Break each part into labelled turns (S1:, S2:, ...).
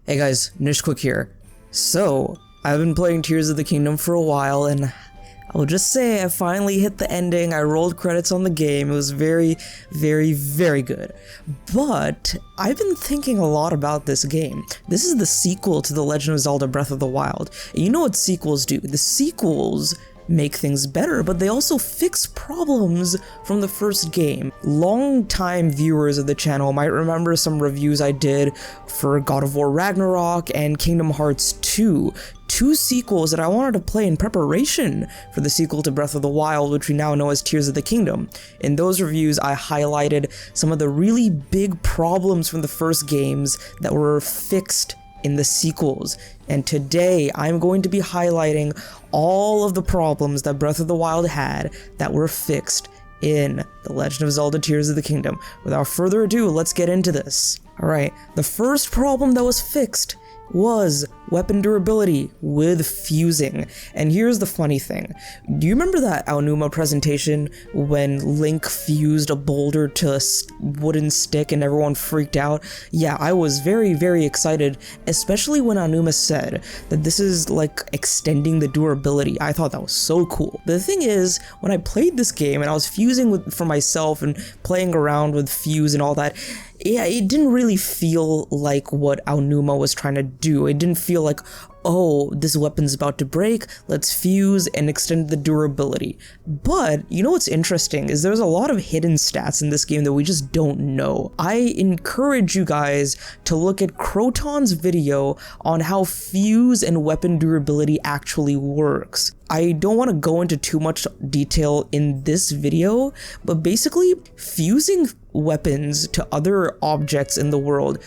S1: Hey guys, Nishquick here. So, I've been playing Tears of the Kingdom for a while, and I'll just say I finally hit the ending. I rolled credits on the game. It was very, very good. But I've been thinking a lot about this game. This is the sequel to The Legend of Zelda Breath of the Wild. And you know what sequels do? The sequels make things better, but they also fix problems from the first game. Long-time viewers of the channel might remember some reviews I did for God of War Ragnarok and Kingdom Hearts 2, two sequels that I wanted to play in preparation for the sequel to Breath of the Wild, which we now know as Tears of the Kingdom. In those reviews, I highlighted some of the really big problems from the first games that were fixed in the sequels, and today I'm going to be highlighting all of the problems that Breath of the Wild had that were fixed in The Legend of Zelda Tears of the Kingdom. Without further ado, let's get into this. Alright, the first problem that was fixed was weapon durability with fusing. And here's the funny thing. Do you remember that Aonuma presentation when Link fused a boulder to a wooden stick and everyone freaked out? Yeah, I was very excited, especially when Aonuma said that this is like extending the durability. I thought that was so cool. But the thing is, when I played this game and I was fusing for myself and playing around with fuse and all that, yeah, it didn't really feel like what Aonuma was trying to do. It didn't feel like, oh, this weapon's about to break, let's fuse and extend the durability. But, you know what's interesting is there's a lot of hidden stats in this game that we just don't know. I encourage you guys to look at Croton's video on how fuse and weapon durability actually works. I don't want to go into too much detail in this video, but basically, fusing weapons to other objects in the world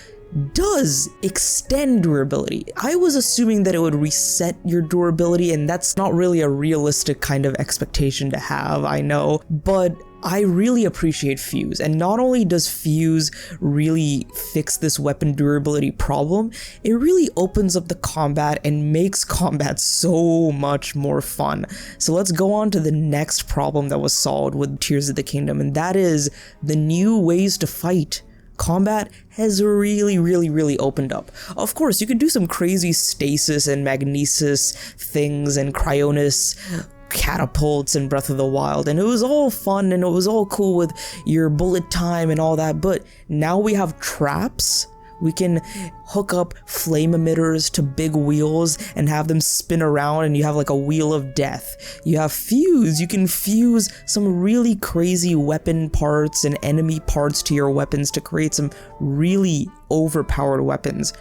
S1: does extend durability. I was assuming that it would reset your durability, and that's not really a realistic kind of expectation to have, I know, but I really appreciate fuse, and not only does fuse really fix this weapon durability problem, it really opens up the combat and makes combat so much more fun. So let's go on to the next problem that was solved with Tears of the Kingdom, and that is the new ways to fight. Combat has really opened up. Of course, you could do some crazy stasis and magnesis things and cryonis catapults in Breath of the Wild, and it was all fun and it was all cool with your bullet time and all that, but now we have traps. We can hook up flame emitters to big wheels and have them spin around, and you have like a wheel of death. You have fuse. You can fuse some really crazy weapon parts and enemy parts to your weapons to create some really overpowered weapons.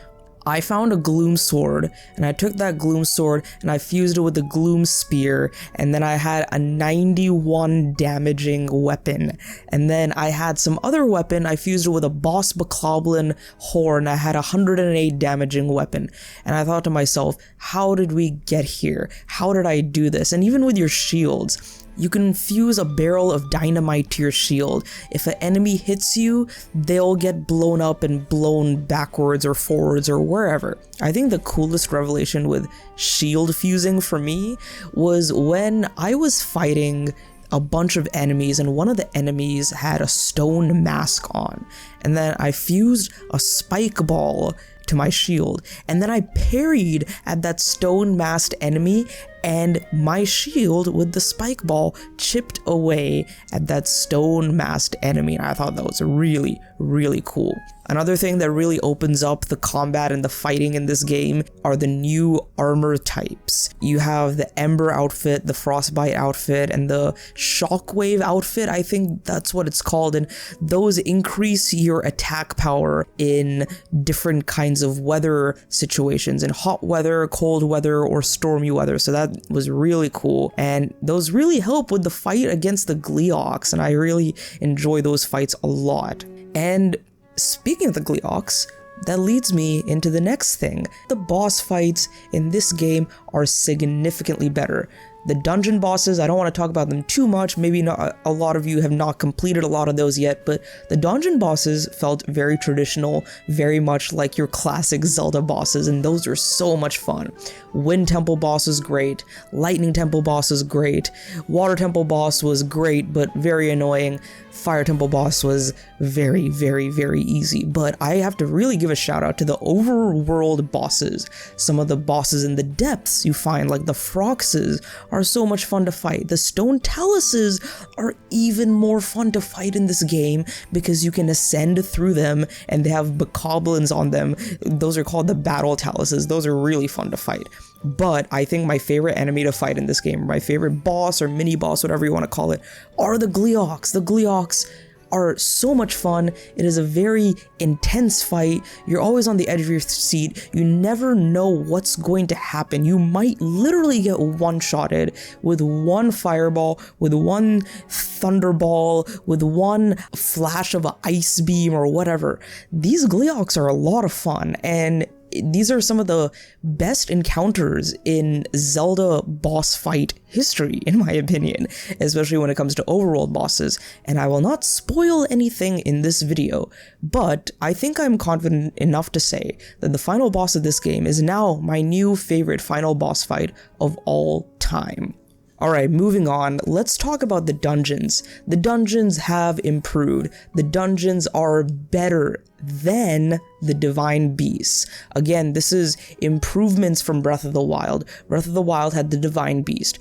S1: I found a gloom sword, and I took that gloom sword and I fused it with the gloom spear, and then I had a 91 damaging weapon. And then I had some other weapon, I fused it with a boss bokoblin horn. I had a 108 damaging weapon. And I thought to myself, how did we get here? How did I do this? And even with your shields, you can fuse a barrel of dynamite to your shield. If an enemy hits you, they'll get blown up and blown backwards or forwards or wherever. I think the coolest revelation with shield fusing for me was when I was fighting a bunch of enemies, and one of the enemies had a stone mask on, and then I fused a spike ball to my shield, and then I parried at that stone masked enemy, and my shield with the spike ball chipped away at that stone masked enemy, and I thought that was really cool. Another thing that really opens up the combat and the fighting in this game are the new armor types. You have the Ember outfit, the Frostbite outfit, and the Shockwave outfit, I think that's what it's called, and those increase your attack power in different kinds of weather situations, in hot weather, cold weather, or stormy weather, so that was really cool, and those really help with the fight against the Gleeoks, and I really enjoy those fights a lot. And speaking of the Gleeoks, that leads me into the next thing. The boss fights in this game are significantly better. The dungeon bosses, I don't want to talk about them too much, maybe not, a lot of you have not completed a lot of those yet, but the dungeon bosses felt very traditional, very much like your classic Zelda bosses, and those are so much fun. Wind Temple boss was great, Lightning Temple boss was great, Water Temple boss was great but very annoying, Fire Temple boss was very, very, very easy, but I have to really give a shout out to the overworld bosses. Some of the bosses in the depths you find, like the Froxes, are so much fun to fight. The Stone Taluses are even more fun to fight in this game because you can ascend through them and they have bokoblins on them. Those are called the Battle Taluses. Those are really fun to fight. But I think my favorite enemy to fight in this game, my favorite boss or mini boss, whatever you want to call it, are the Gleeoks. The Gleeoks are so much fun. It is a very intense fight. You're always on the edge of your seat. You never know what's going to happen. You might literally get one-shotted with one fireball, with one thunderball, with one flash of an ice beam or whatever. These Gleeoks are a lot of fun, and these are some of the best encounters in Zelda boss fight history, in my opinion, especially when it comes to overworld bosses, and I will not spoil anything in this video, but I think I'm confident enough to say that the final boss of this game is now my new favorite final boss fight of all time. Alright, moving on, let's talk about the dungeons. The dungeons have improved. The dungeons are better than the Divine Beasts. Again, this is improvements from Breath of the Wild. Breath of the Wild had the Divine Beast.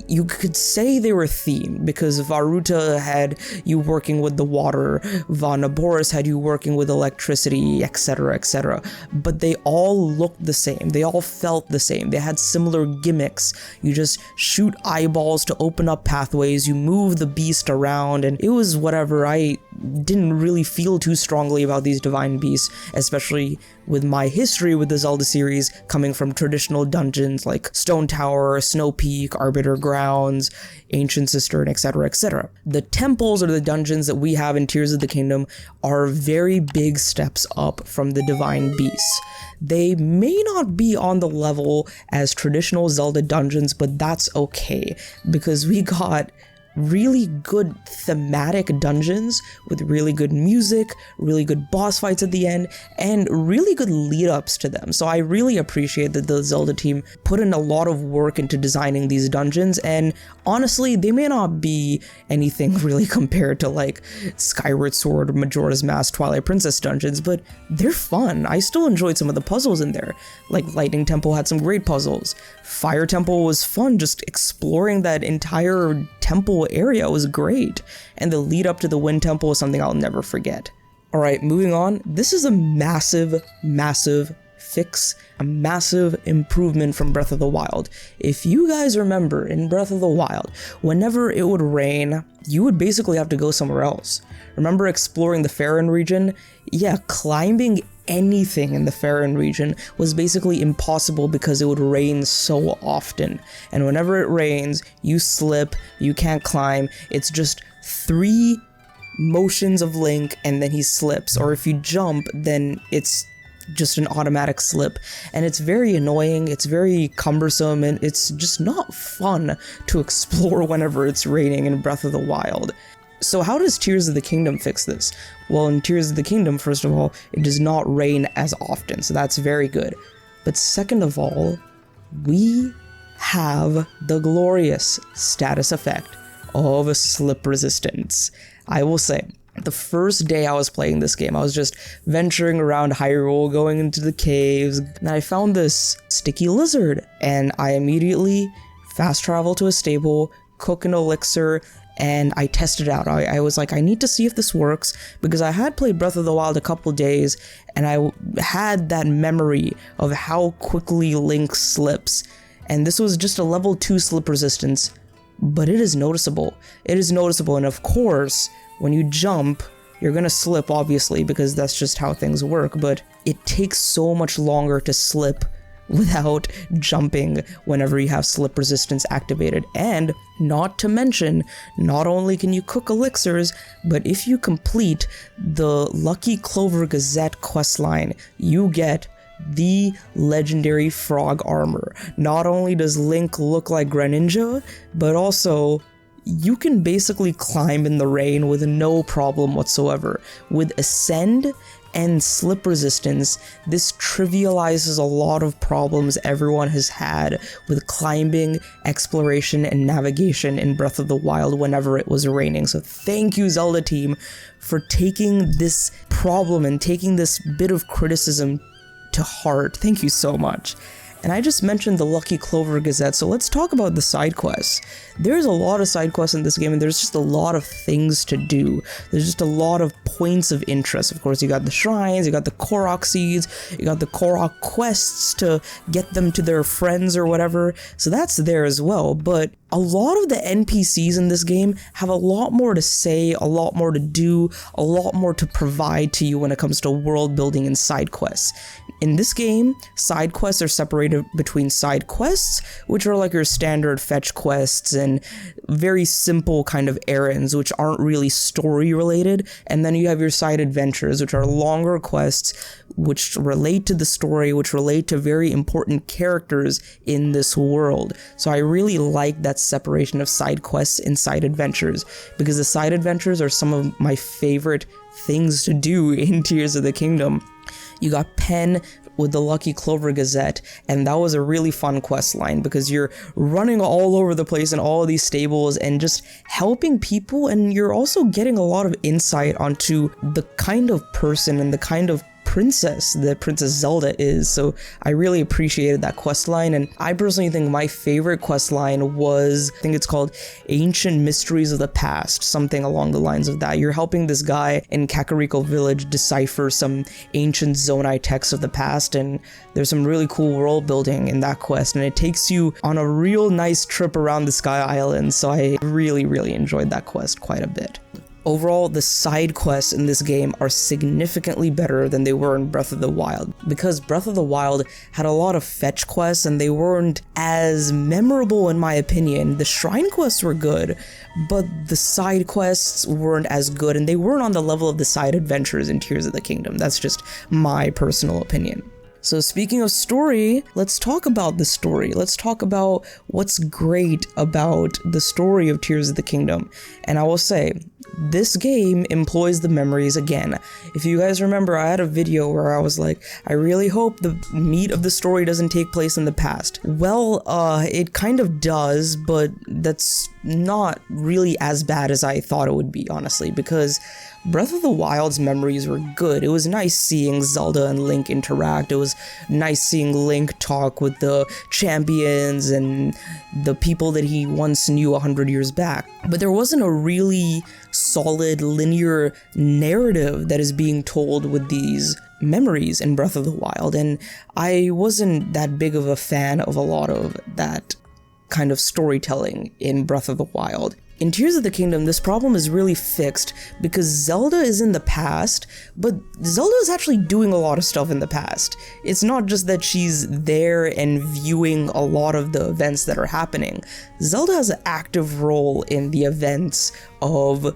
S1: You could say they were themed because Varuta had you working with the water, Vanaboris had you working with electricity, etc., etc. But they all looked the same. They all felt the same. They had similar gimmicks. You just shoot eyeballs to open up pathways, you move the beast around, and it was whatever. I didn't really feel too strongly about these Divine Beasts, especially with my history with the Zelda series coming from traditional dungeons like Stone Tower, Snow Peak, Arbiter Grounds, Ancient Cistern, etc., etc. The temples or the dungeons that we have in Tears of the Kingdom are very big steps up from the Divine Beasts. They may not be on the level as traditional Zelda dungeons, but that's okay, because we got really good thematic dungeons with really good music, really good boss fights at the end, and really good lead-ups to them. So I really appreciate that the Zelda team put in a lot of work into designing these dungeons, and honestly, they may not be anything really compared to like Skyward Sword, Majora's Mask, Twilight Princess dungeons, but they're fun. I still enjoyed some of the puzzles in there. Like Lightning Temple had some great puzzles. Fire Temple was fun, just exploring that entire temple area was great, and the lead up to the Wind Temple is something I'll never forget. Alright, moving on, this is a massive fix, a massive improvement from Breath of the Wild. If you guys remember, in Breath of the Wild, whenever it would rain, you would basically have to go somewhere else. Remember exploring the Faron region? Yeah, climbing anything in the Faron region was basically impossible because it would rain so often. And whenever it rains, you slip, you can't climb, it's just 3 motions of Link and then he slips, or if you jump, then it's just an automatic slip, and it's very annoying, it's very cumbersome, and it's just not fun to explore whenever it's raining in Breath of the Wild. So how does Tears of the Kingdom fix this? Well, in Tears of the Kingdom, first of all, it does not rain as often, so that's very good. But second of all, we have the glorious status effect of slip resistance. I will say, the first day I was playing this game, I was just venturing around Hyrule, going into the caves, and I found this sticky lizard, and I immediately fast traveled to a stable, cook an elixir, and I tested it out. I was like, I need to see if this works, because I had played Breath of the Wild a couple days, and I had that memory of how quickly Link slips, and this was just a level 2 slip resistance, but it is noticeable. It is noticeable, and of course, when you jump, you're gonna slip, obviously, because that's just how things work, but it takes so much longer to slip without jumping whenever you have slip resistance activated. And not to mention, not only can you cook elixirs, but if you complete the Lucky Clover Gazette questline, you get the legendary frog armor. Not only does Link look like Greninja, but also you can basically climb in the rain with no problem whatsoever. With Ascend and slip resistance, this trivializes a lot of problems everyone has had with climbing, exploration, and navigation in Breath of the Wild whenever it was raining. So thank you, Zelda team, for taking this problem and taking this bit of criticism to heart. Thank you so much. And I just mentioned the Lucky Clover Gazette, so let's talk about the side quests. There's a lot of side quests in this game, and there's just a lot of things to do. There's just a lot of points of interest. Of course, you got the shrines, you got the Korok seeds, you got the Korok quests to get them to their friends or whatever, so that's there as well. But a lot of the NPCs in this game have a lot more to say, a lot more to do, a lot more to provide to you when it comes to world building and side quests. In this game, side quests are separated between side quests, which are like your standard fetch quests and very simple kind of errands, which aren't really story related, and then you have your side adventures, which are longer quests, which relate to the story, which relate to very important characters in this world. So I really like that separation of side quests and side adventures, because the side adventures are some of my favorite things to do in Tears of the Kingdom. You got Pen with the Lucky Clover Gazette, and that was a really fun quest line because you're running all over the place in all of these stables and just helping people, and you're also getting a lot of insight onto the kind of person and the kind of princess that Princess Zelda is. So I really appreciated that quest line, and I personally think my favorite quest line was, I think it's called Ancient Mysteries of the Past, something along the lines of that. You're helping this guy in Kakariko Village decipher some ancient Zonai texts of the past, and there's some really cool world building in that quest, and it takes you on a real nice trip around the Sky Island, so I really enjoyed that quest quite a bit. Overall, the side quests in this game are significantly better than they were in Breath of the Wild, because Breath of the Wild had a lot of fetch quests and they weren't as memorable in my opinion. The shrine quests were good, but the side quests weren't as good, and they weren't on the level of the side adventures in Tears of the Kingdom. That's just my personal opinion. So speaking of story, let's talk about the story. Let's talk about what's great about the story of Tears of the Kingdom. And I will say, this game employs the memories again. If you guys remember, I had a video where I was like, I really hope the meat of the story doesn't take place in the past. Well, it kind of does, but that's not really as bad as I thought it would be, honestly, because Breath of the Wild's memories were good. It was nice seeing Zelda and Link interact. It was nice seeing Link talk with the champions and the people that he once knew 100 years back. But there wasn't a really solid linear narrative that is being told with these memories in Breath of the Wild, and I wasn't that big of a fan of a lot of that kind of storytelling in Breath of the Wild. In Tears of the Kingdom, this problem is really fixed because Zelda is in the past, but Zelda is actually doing a lot of stuff in the past. It's not just that she's there and viewing a lot of the events that are happening. Zelda has an active role in the events of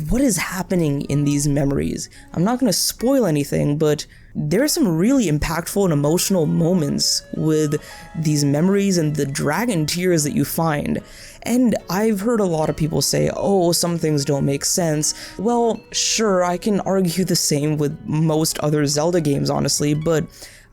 S1: what is happening in these memories. I'm not going to spoil anything, but there are some really impactful and emotional moments with these memories and the dragon tears that you find. And I've heard a lot of people say, oh, some things don't make sense. Well, sure, I can argue the same with most other Zelda games, honestly, but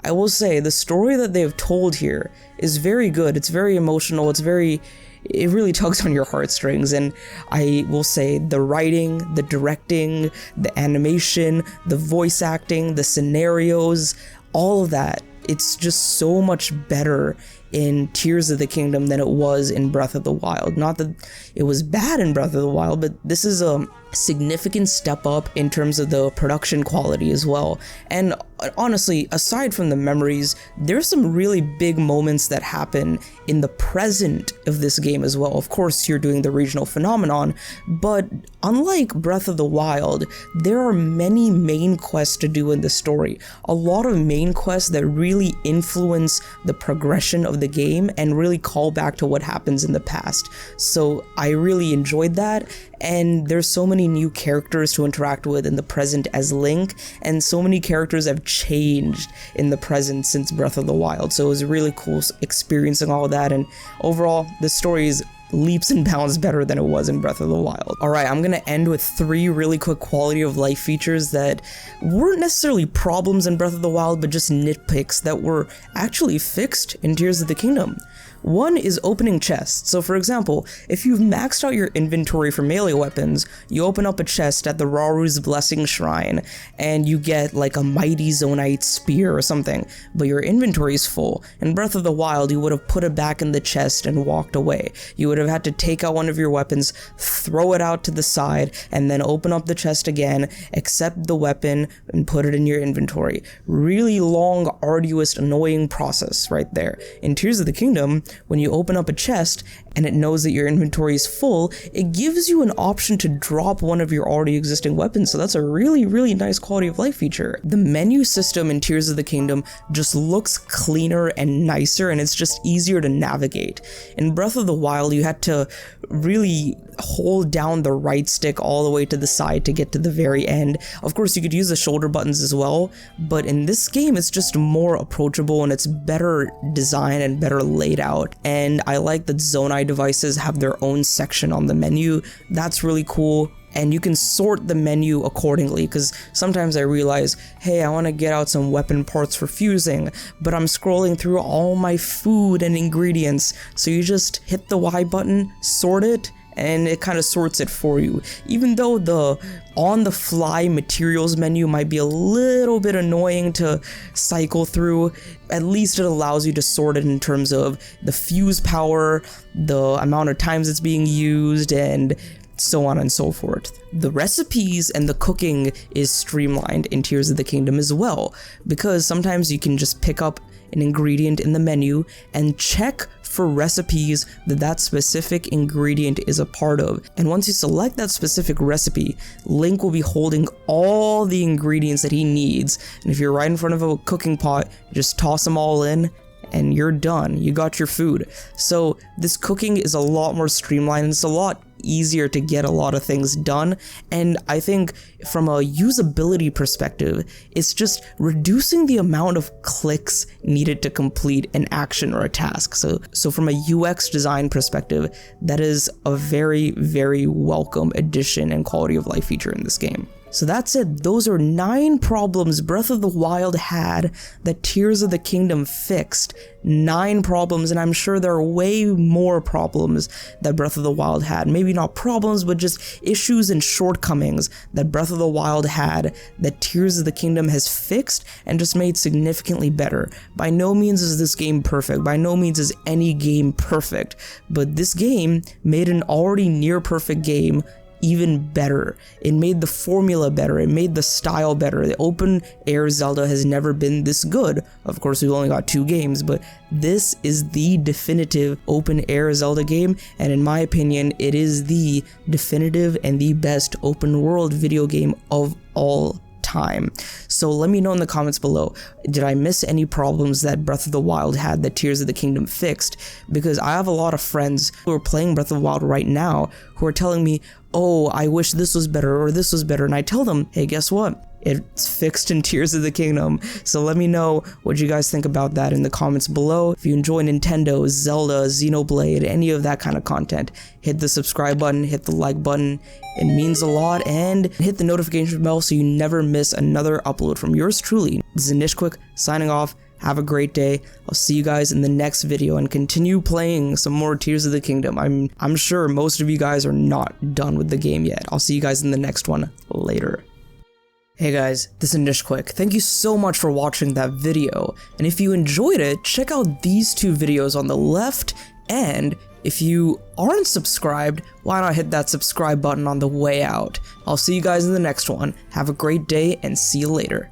S1: I will say the story that they've told here is very good. It's very emotional. It really tugs on your heartstrings, and I will say the writing, the directing, the animation, the voice acting, the scenarios, all of that, it's just so much better in Tears of the Kingdom than it was in Breath of the Wild. Not that it was bad in Breath of the Wild, but this is a significant step up in terms of the production quality as well. And honestly, aside from the memories, there's some really big moments that happen in the present of this game as well. Of course, you're doing the regional phenomenon, but unlike Breath of the Wild, there are many main quests to do in the story. A lot of main quests that really really influence the progression of the game and really call back to what happens in the past. So I really enjoyed that, and there's so many new characters to interact with in the present as Link, and so many characters have changed in the present since Breath of the Wild. So it was really cool experiencing all of that, and overall the story is leaps and bounds better than it was in Breath of the Wild. Alright, I'm gonna end with 3 really quick quality of life features that weren't necessarily problems in Breath of the Wild, but just nitpicks that were actually fixed in Tears of the Kingdom. One is opening chests. So for example, if you've maxed out your inventory for melee weapons, you open up a chest at the Raru's Blessing Shrine, and you get like a Mighty Zonite Spear or something, but your inventory is full. In Breath of the Wild, you would have put it back in the chest and walked away. You would have had to take out one of your weapons, throw it out to the side, and then open up the chest again, accept the weapon, and put it in your inventory. Really long, arduous, annoying process right there. In Tears of the Kingdom, when you open up a chest and it knows that your inventory is full, it gives you an option to drop one of your already existing weapons, so that's a really nice quality of life feature. The menu system in Tears of the Kingdom just looks cleaner and nicer, and it's just easier to navigate. In Breath of the Wild, you had to really hold down the right stick all the way to the side to get to the very end. Of course, you could use the shoulder buttons as well, but in this game, it's just more approachable and it's better designed and better laid out. And I like that Zonai devices have their own section on the menu. That's really cool. And you can sort the menu accordingly, because sometimes I realize, hey, I want to get out some weapon parts for fusing, but I'm scrolling through all my food and ingredients. So you just hit the Y button, sort it, and it kind of sorts it for you. Even though the on-the-fly materials menu might be a little bit annoying to cycle through, at least it allows you to sort it in terms of the fuse power, the amount of times it's being used, and so on and so forth. The recipes and the cooking is streamlined in Tears of the Kingdom as well, because sometimes you can just pick up an ingredient in the menu and check for recipes that specific ingredient is a part of. And once you select that specific recipe, Link will be holding all the ingredients that he needs. And if you're right in front of a cooking pot, you just toss them all in and you're done. You got your food. So this cooking is a lot more streamlined, and it's a lot easier to get a lot of things done. And I think from a usability perspective, it's just reducing the amount of clicks needed to complete an action or a task. So from a UX design perspective, that is a very welcome addition and quality of life feature in this game. So that's it. Those are 9 problems Breath of the Wild had that Tears of the Kingdom fixed. 9 problems, and I'm sure there are way more problems that Breath of the Wild had. Maybe not problems, but just issues and shortcomings that Breath of the Wild had that Tears of the Kingdom has fixed and just made significantly better. By no means is this game perfect. By no means is any game perfect. But this game made an already near perfect game even better. It made the formula better. It made the style better. The open air Zelda has never been this good. Of course, we've only got 2 games, but this is the definitive open air Zelda game, and in my opinion, it is the definitive and the best open world video game of all time. So let me know in the comments below, did I miss any problems that Breath of the Wild had that Tears of the Kingdom fixed? Because I have a lot of friends who are playing Breath of the Wild right now who are telling me, oh, I wish this was better or this was better, and I tell them, hey, guess what? It's fixed in Tears of the Kingdom. So let me know what you guys think about that in the comments below. If you enjoy Nintendo, Zelda, Xenoblade, any of that kind of content, hit the subscribe button, hit the like button. It means a lot, and hit the notification bell so you never miss another upload from yours truly. This is Nishquick signing off. Have a great day. I'll see you guys in the next video and continue playing some more Tears of the Kingdom. I'm sure most of you guys are not done with the game yet. I'll see you guys in the next one later. Hey guys, this is Nishquick. Thank you so much for watching that video. And if you enjoyed it, check out these 2 videos on the left, and if you aren't subscribed, why not hit that subscribe button on the way out? I'll see you guys in the next one. Have a great day and see you later.